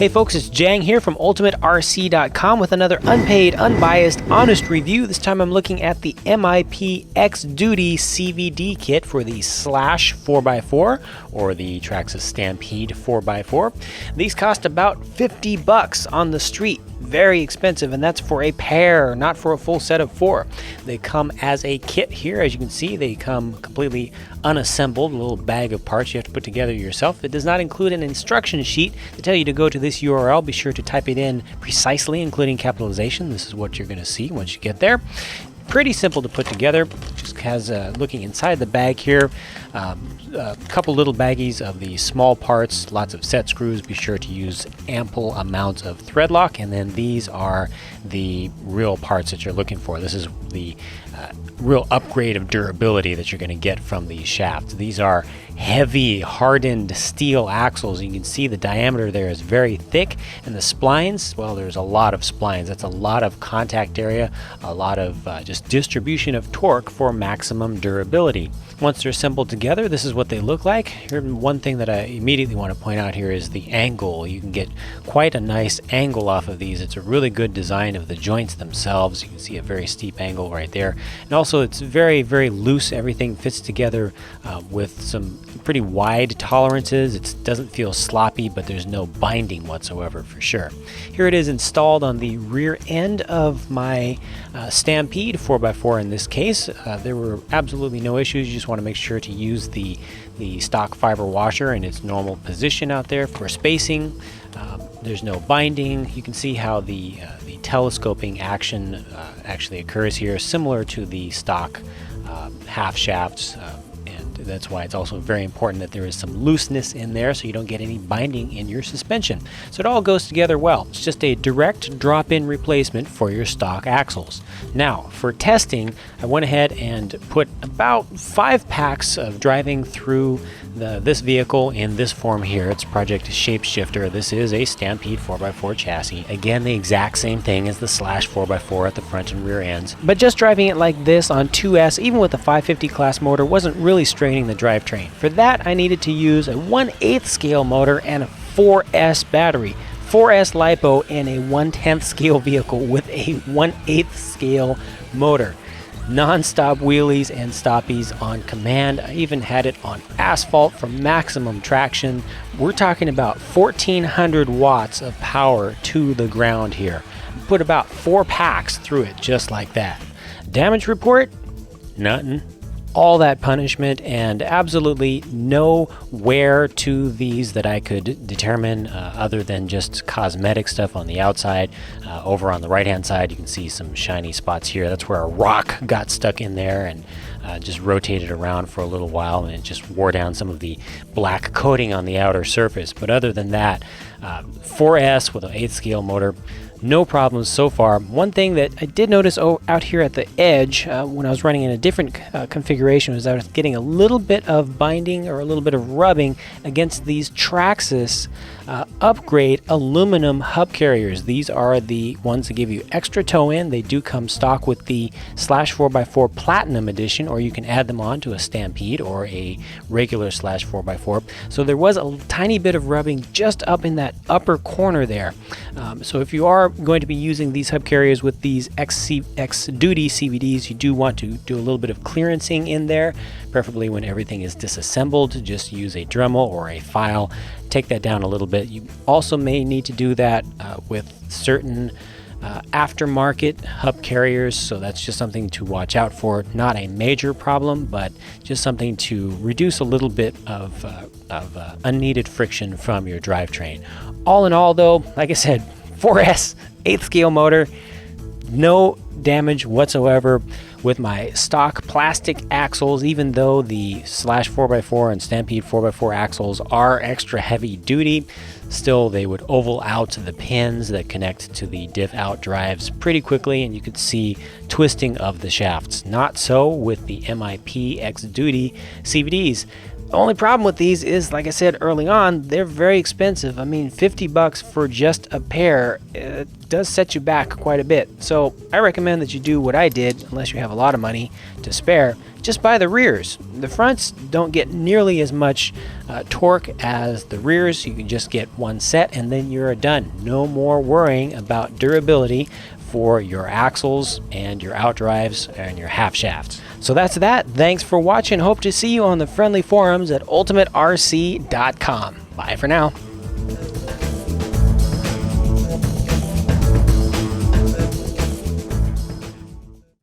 Hey folks, it's Jang here from UltimateRC.com with another unpaid, unbiased, honest review. This time I'm looking at the MIP X Duty CVD kit for the Slash 4x4 or the Traxxas Stampede 4x4. These cost about 50 bucks on the street. Very expensive, and that's for a pair, not for a full set of 4. They come as a kit here. As you can see, they come completely unassembled, a little bag of parts you have to put together yourself. It does not include an instruction sheet to tell you to go to this URL. Be sure to type it in precisely, including capitalization. This is what you're going to see once you get there. Pretty simple to put together. Just has looking inside the bag here, a couple little baggies of the small parts, lots of set screws. Be sure to use ample amounts of thread lock, and then these are the real parts that you're looking for. This is the real upgrade of durability that you're going to get from the shaft. These are heavy, hardened steel axles. You can see the diameter there is very thick, and the splines, well, there's a lot of splines. That's a lot of contact area, a lot of just distribution of torque for maximum durability. Once they're assembled together, this is what they look like. Here, one thing that I immediately want to point out here is the angle. You can get quite a nice angle off of these. It's a really good design of the joints themselves. You can see a very steep angle right there. And also it's very, very loose. Everything fits together with some pretty wide tolerances. It doesn't feel sloppy, but there's no binding whatsoever for sure. Here it is installed on the rear end of my Stampede 4x4 in this case. There were absolutely no issues. You just want to make sure to use the stock fiber washer in its normal position out there for spacing. There's no binding. You can see how the telescoping action actually occurs here, similar to the stock half shafts. That's why it's also very important that there is some looseness in there so you don't get any binding in your suspension. So it all goes together well. It's just a direct drop-in replacement for your stock axles. Now, for testing, I went ahead and put about 5 packs of driving through this vehicle in this form here. It's Project Shapeshifter. This is a Stampede 4x4 chassis. Again, the exact same thing as the Slash 4x4 at the front and rear ends. But just driving it like this on 2S, even with the 550 class motor, wasn't really straining the drivetrain. For that, I needed to use a 1/8 scale motor and a 4S battery. 4S LiPo in a 1/10 scale vehicle with a 1/8 scale motor. Non-stop wheelies and stoppies on command. I even had it on asphalt for maximum traction. We're talking about 1400 watts of power to the ground here. Put about 4 packs through it just like that. Damage report? Nothing. All that punishment and absolutely no wear to these that I could determine other than just cosmetic stuff on the outside. Over on the right hand side you can see some shiny spots here. That's where a rock got stuck in there and just rotated around for a little while, and it just wore down some of the black coating on the outer surface. But other than that, 4S with an 8th scale motor, no problems so far. One thing that I did notice out here at the edge when I was running in a different configuration was I was getting a little bit of binding or a little bit of rubbing against these Traxxas upgrade aluminum hub carriers. These are the ones that give you extra toe in. They do come stock with the Slash 4x4 Platinum Edition, or you can add them on to a Stampede or a regular Slash 4x4. So there was a tiny bit of rubbing just up in that upper corner there. So if you are going to be using these hub carriers with these X Duty CVDs, you do want to do a little bit of clearancing in there, preferably when everything is disassembled. Just use a Dremel or a file, take that down a little bit. You also may need to do that with certain aftermarket hub carriers, so that's just something to watch out for. Not a major problem, but just something to reduce a little bit of unneeded friction from your drivetrain. All in all though, like I said, 4S 8th scale motor, no damage whatsoever with my stock plastic axles. Even though the Slash 4x4 and Stampede 4x4 axles are extra heavy duty, still they would oval out the pins that connect to the diff out drives pretty quickly, and you could see twisting of the shafts. Not so with the MIP X Duty CVDs. The only problem with these is, like I said early on, they're very expensive. I mean, 50 bucks for just a pair, it does set you back quite a bit. So I recommend that you do what I did, unless you have a lot of money to spare. Just buy the rears. The fronts don't get nearly as much torque as the rears. You can just get one set and then you're done. No more worrying about durability for your axles and your outdrives and your half shafts. So that's that. Thanks for watching. Hope to see you on the friendly forums at ultimaterc.com. Bye for now.